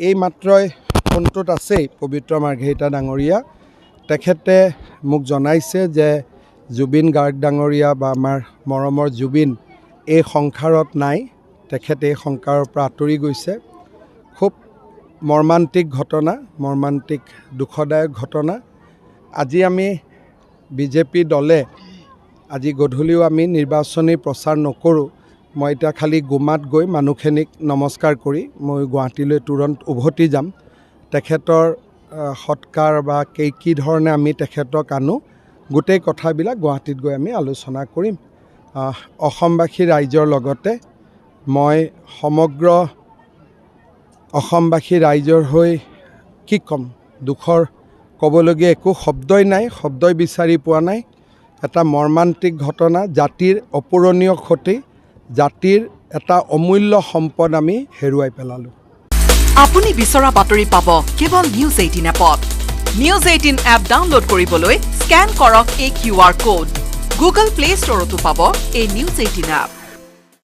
এই মাত্ৰই ফোনটোত আছেই পবিত্ৰ মাৰ্ঘেৰিটা ডাঙৰীয়া তেখেতে মোক জনাইছে যে জুবিন গাৰ্গ ডাঙৰীয়া বা আমাৰ মৰমৰ জুবিন এই সংসাৰত নাই তেখেতে এই সংসাৰৰ পৰা আঁতৰি গৈছে খুব মৰ্মান্তিক ঘটনা মৰ্মান্তিক দুখদায়ক ঘটনা আজি আমি বিজেপি দলে আজি গধূলিও আমি নিৰ্বাচনী প্ৰচাৰ নকৰোঁ মই এতিয়া খালি গুমাত গৈ মানুহখিনিক নমস্কাৰ কৰি মই গুৱাহাটীলৈ তুৰন্ত উভতি যাম তেখেতৰ সৎকাৰ বা কি ধৰণে আমি তেখেতক আনো গোটেই কথাবিলাক গুৱাহাটীত গৈ আমি আলোচনা কৰিম অসমবাসী ৰাইজৰ লগতে মই সমগ্ৰ অসমবাসী ৰাইজৰ হৈ কি ক'ম দুখৰ ক'বলগীয়া একো শব্দই নাই শব্দই বিচাৰি পোৱা নাই এটা মৰ্মান্তিক ঘটনা জাতিৰ অপূৰণীয় ক্ষতি জাতিৰ এটা অমূল্য সম্পদ আমি হেৰুৱাই পেলালোঁ আপুনি বিচৰা বাতৰি পাব কেৱল নিউজ 18 এপত নিউজ 18 এপ ডাউনলোড কৰিবলৈ স্ক্যান কৰক এই QR কোড গুগল প্লে ষ্টৰতো পাব এই নিউজ 18 এপ